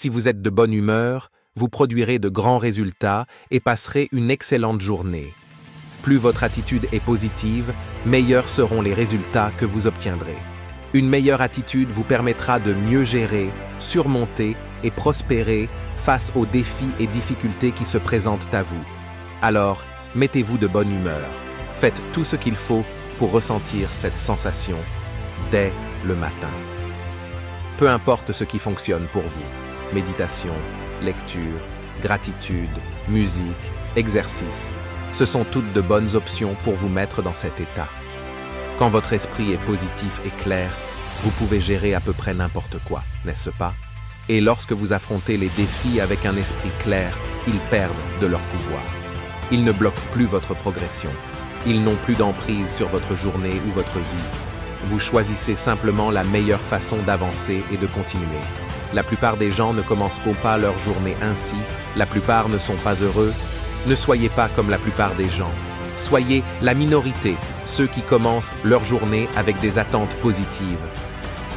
Si vous êtes de bonne humeur, vous produirez de grands résultats et passerez une excellente journée. Plus votre attitude est positive, meilleurs seront les résultats que vous obtiendrez. Une meilleure attitude vous permettra de mieux gérer, surmonter et prospérer face aux défis et difficultés qui se présentent à vous. Alors, mettez-vous de bonne humeur. Faites tout ce qu'il faut pour ressentir cette sensation dès le matin. Peu importe ce qui fonctionne pour vous. Méditation, lecture, gratitude, musique, exercice. Ce sont toutes de bonnes options pour vous mettre dans cet état. Quand votre esprit est positif et clair, vous pouvez gérer à peu près n'importe quoi, n'est-ce pas? Et lorsque vous affrontez les défis avec un esprit clair, ils perdent de leur pouvoir. Ils ne bloquent plus votre progression. Ils n'ont plus d'emprise sur votre journée ou votre vie. Vous choisissez simplement la meilleure façon d'avancer et de continuer. La plupart des gens ne commencent pas leur journée ainsi, la plupart ne sont pas heureux. Ne soyez pas comme la plupart des gens. Soyez la minorité, ceux qui commencent leur journée avec des attentes positives.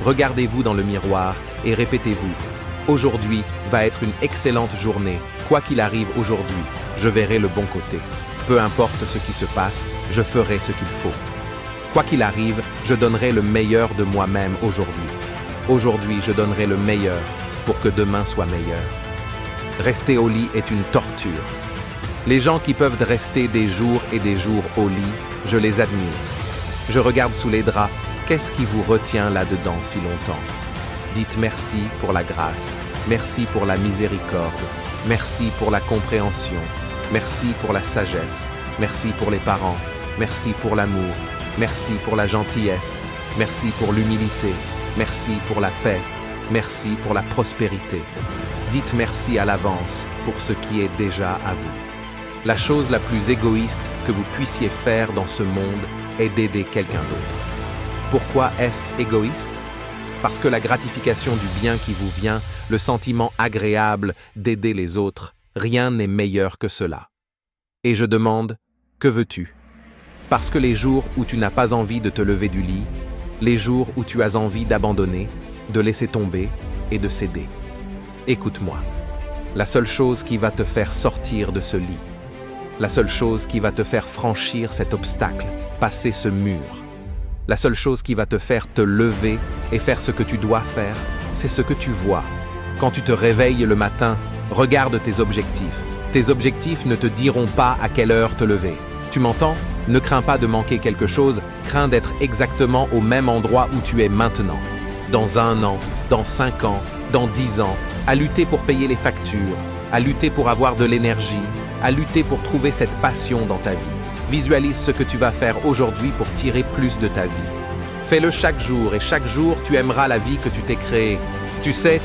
Regardez-vous dans le miroir et répétez-vous « Aujourd'hui va être une excellente journée. Quoi qu'il arrive aujourd'hui, je verrai le bon côté. Peu importe ce qui se passe, je ferai ce qu'il faut. Quoi qu'il arrive, je donnerai le meilleur de moi-même aujourd'hui. Aujourd'hui, je donnerai le meilleur pour que demain soit meilleur. » Rester au lit est une torture. Les gens qui peuvent rester des jours et des jours au lit, je les admire. Je regarde sous les draps, qu'est-ce qui vous retient là-dedans si longtemps? Dites merci pour la grâce, merci pour la miséricorde, merci pour la compréhension, merci pour la sagesse, merci pour les parents, merci pour l'amour, merci pour la gentillesse, merci pour l'humilité, merci pour la paix, merci pour la prospérité. Dites merci à l'avance pour ce qui est déjà à vous. La chose la plus égoïste que vous puissiez faire dans ce monde est d'aider quelqu'un d'autre. Pourquoi est-ce égoïste? Parce que la gratification du bien qui vous vient, le sentiment agréable d'aider les autres, rien n'est meilleur que cela. Et je demande, que veux-tu? Parce que les jours où tu n'as pas envie de te lever du lit, les jours où tu as envie d'abandonner, de laisser tomber et de céder. Écoute-moi. La seule chose qui va te faire sortir de ce lit, la seule chose qui va te faire franchir cet obstacle, passer ce mur, la seule chose qui va te faire te lever et faire ce que tu dois faire, c'est ce que tu vois. Quand tu te réveilles le matin, regarde tes objectifs. Tes objectifs ne te diront pas à quelle heure te lever. Tu m'entends? Ne crains pas de manquer quelque chose, crains d'être exactement au même endroit où tu es maintenant. Dans 1 an, dans 5 ans, dans 10 ans, à lutter pour payer les factures, à lutter pour avoir de l'énergie, à lutter pour trouver cette passion dans ta vie. Visualise ce que tu vas faire aujourd'hui pour tirer plus de ta vie. Fais-le chaque jour et chaque jour tu aimeras la vie que tu t'es créée. Tu sais,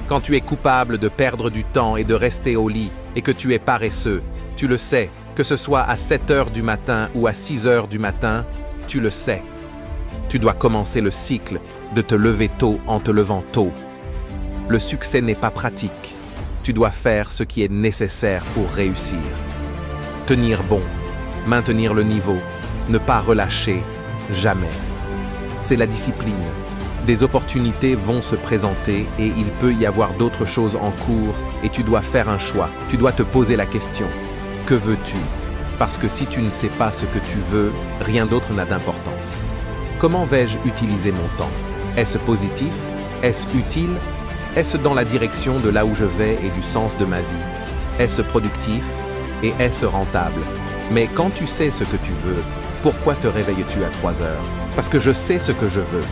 quand tu es coupable de perdre du temps et de rester au lit et que tu es paresseux, tu le sais, que ce soit à 7 heures du matin ou à 6 heures du matin, tu le sais. Tu dois commencer le cycle de te lever tôt en te levant tôt. Le succès n'est pas pratique. Tu dois faire ce qui est nécessaire pour réussir. Tenir bon, maintenir le niveau, ne pas relâcher, jamais. C'est la discipline. Des opportunités vont se présenter et il peut y avoir d'autres choses en cours et tu dois faire un choix. Tu dois te poser la question. Que veux-tu? Parce que si tu ne sais pas ce que tu veux, rien d'autre n'a d'importance. Comment vais-je utiliser mon temps? Est-ce positif? Est-ce utile? Est-ce dans la direction de là où je vais et du sens de ma vie? Est-ce productif? Et est-ce rentable? Mais quand tu sais ce que tu veux, pourquoi te réveilles-tu à 3 heures? Parce que je sais ce que je veux.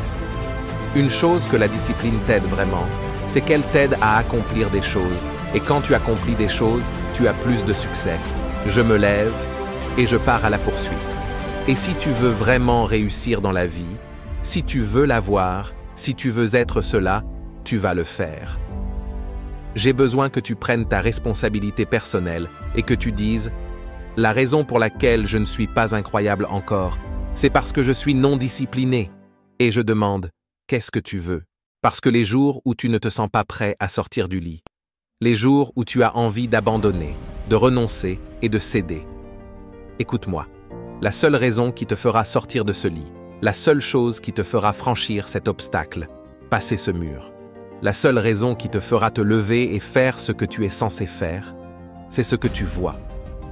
Une chose que la discipline t'aide vraiment, c'est qu'elle t'aide à accomplir des choses. Et quand tu accomplis des choses, tu as plus de succès. Je me lève et je pars à la poursuite. Et si tu veux vraiment réussir dans la vie, si tu veux l'avoir, si tu veux être cela, tu vas le faire. J'ai besoin que tu prennes ta responsabilité personnelle et que tu dises « La raison pour laquelle je ne suis pas incroyable encore, c'est parce que je suis non discipliné. » Et je demande « Qu'est-ce que tu veux ?» Parce que les jours où tu ne te sens pas prêt à sortir du lit, les jours où tu as envie d'abandonner, de renoncer et de céder. Écoute-moi, la seule raison qui te fera sortir de ce lit, la seule chose qui te fera franchir cet obstacle, passer ce mur, La seule raison qui te fera te lever et faire ce que tu es censé faire, c'est ce que tu vois.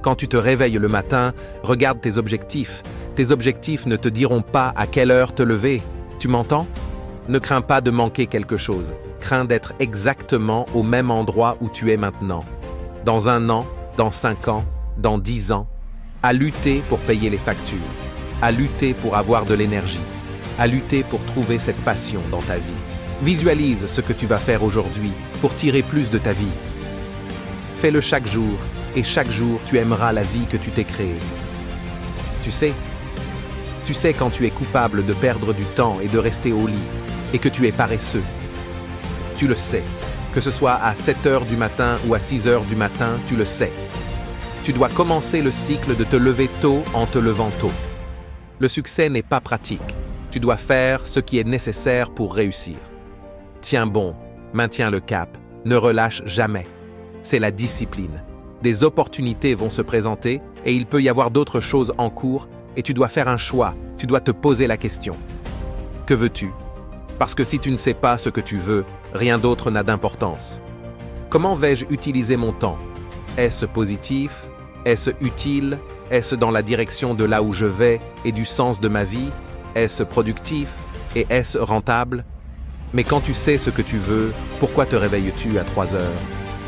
Quand tu te réveilles le matin, regarde tes objectifs. Tes objectifs ne te diront pas à quelle heure te lever. Tu m'entends? Ne crains pas de manquer quelque chose. Crains d'être exactement au même endroit où tu es maintenant. Dans 1 an, dans 5 ans, dans 10 ans, à lutter pour payer les factures, à lutter pour avoir de l'énergie, à lutter pour trouver cette passion dans ta vie. Visualise ce que tu vas faire aujourd'hui pour tirer plus de ta vie. Fais-le chaque jour, et chaque jour tu aimeras la vie que tu t'es créée. Tu sais quand tu es coupable de perdre du temps et de rester au lit, et que tu es paresseux. Tu le sais, que ce soit à 7 heures du matin ou à 6 heures du matin, tu le sais. Tu dois commencer le cycle de te lever tôt en te levant tôt. Le succès n'est pas pratique. Tu dois faire ce qui est nécessaire pour réussir. Tiens bon, maintiens le cap, ne relâche jamais. C'est la discipline. Des opportunités vont se présenter et il peut y avoir d'autres choses en cours et tu dois faire un choix, tu dois te poser la question. Que veux-tu? Parce que si tu ne sais pas ce que tu veux, rien d'autre n'a d'importance. Comment vais-je utiliser mon temps? Est-ce positif? Est-ce utile? Est-ce dans la direction de là où je vais et du sens de ma vie? Est-ce productif? Et est-ce rentable? Mais quand tu sais ce que tu veux, pourquoi te réveilles-tu à 3 heures?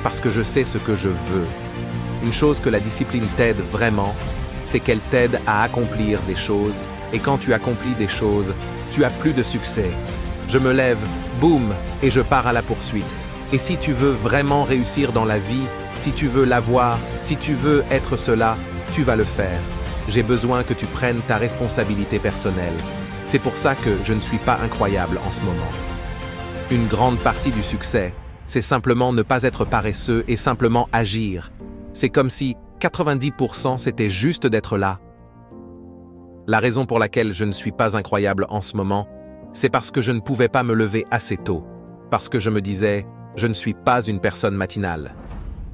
Parce que je sais ce que je veux. Une chose que la discipline t'aide vraiment, c'est qu'elle t'aide à accomplir des choses, et quand tu accomplis des choses, tu as plus de succès. Je me lève, boum, et je pars à la poursuite. Et si tu veux vraiment réussir dans la vie, si tu veux l'avoir, si tu veux être cela, tu vas le faire. J'ai besoin que tu prennes ta responsabilité personnelle. C'est pour ça que je ne suis pas incroyable en ce moment. Une grande partie du succès, c'est simplement ne pas être paresseux et simplement agir. C'est comme si 90% c'était juste d'être là. La raison pour laquelle je ne suis pas incroyable en ce moment, c'est parce que je ne pouvais pas me lever assez tôt. Parce que je me disais, je ne suis pas une personne matinale.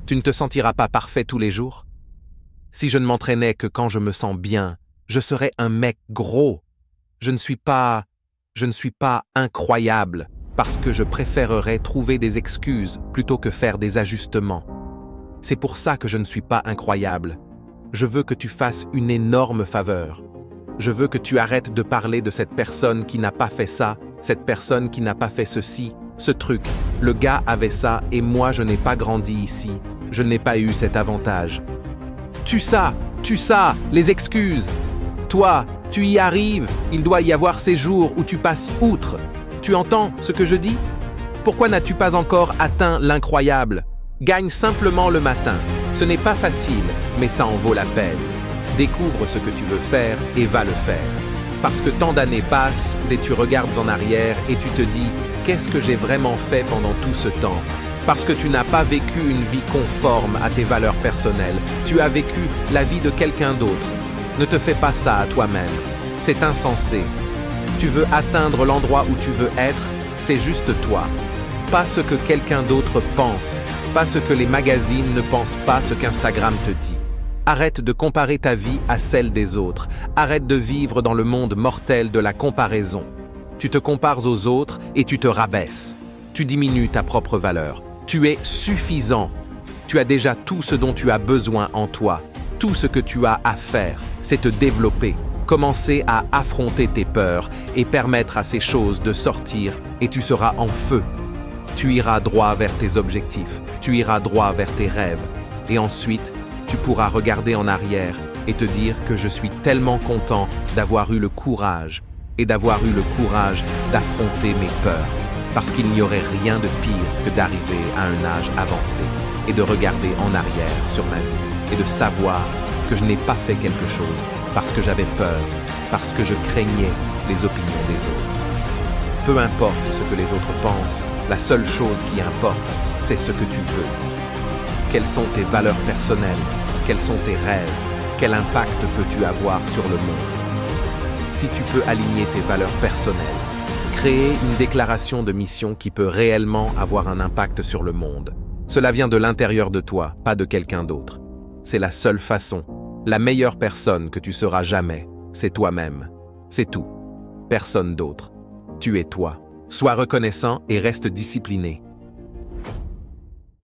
Tu ne te sentiras pas parfait tous les jours? Si je ne m'entraînais que quand je me sens bien, je serais un mec gros. Je ne suis pas incroyable parce que je préférerais trouver des excuses plutôt que faire des ajustements. C'est pour ça que je ne suis pas incroyable. Je veux que tu fasses une énorme faveur. Je veux que tu arrêtes de parler de cette personne qui n'a pas fait ça, cette personne qui n'a pas fait ceci, ce truc. Le gars avait ça et moi je n'ai pas grandi ici. Je n'ai pas eu cet avantage. Tu ça, les excuses. Toi, tu y arrives, il doit y avoir ces jours où tu passes outre. Tu entends ce que je dis? Pourquoi n'as-tu pas encore atteint l'incroyable? Gagne simplement le matin. Ce n'est pas facile, mais ça en vaut la peine. Découvre ce que tu veux faire et va le faire. Parce que tant d'années passent et tu regardes en arrière et tu te dis « Qu'est-ce que j'ai vraiment fait pendant tout ce temps ?» Parce que tu n'as pas vécu une vie conforme à tes valeurs personnelles. Tu as vécu la vie de quelqu'un d'autre. Ne te fais pas ça à toi-même. C'est insensé. Tu veux atteindre l'endroit où tu veux être, c'est juste toi. Pas ce que quelqu'un d'autre pense. Pas ce que les magazines ne pensent pas ce qu'Instagram te dit. Arrête de comparer ta vie à celle des autres. Arrête de vivre dans le monde mortel de la comparaison. Tu te compares aux autres et tu te rabaisses. Tu diminues ta propre valeur. Tu es suffisant. Tu as déjà tout ce dont tu as besoin en toi. Tout ce que tu as à faire, c'est te développer. Commencer à affronter tes peurs et permettre à ces choses de sortir et tu seras en feu. Tu iras droit vers tes objectifs. Tu iras droit vers tes rêves. Et ensuite, tu pourras regarder en arrière et te dire que je suis tellement content d'avoir eu le courage et d'avoir eu le courage d'affronter mes peurs. Parce qu'il n'y aurait rien de pire que d'arriver à un âge avancé et de regarder en arrière sur ma vie et de savoir que je n'ai pas fait quelque chose parce que j'avais peur, parce que je craignais les opinions des autres. Peu importe ce que les autres pensent, la seule chose qui importe, c'est ce que tu veux. Quelles sont tes valeurs personnelles? Quels sont tes rêves? Quel impact peux-tu avoir sur le monde? Si tu peux aligner tes valeurs personnelles, créer une déclaration de mission qui peut réellement avoir un impact sur le monde. Cela vient de l'intérieur de toi, pas de quelqu'un d'autre. C'est la seule façon. La meilleure personne que tu seras jamais, c'est toi-même. C'est tout. Personne d'autre. Tu es toi. Sois reconnaissant et reste discipliné.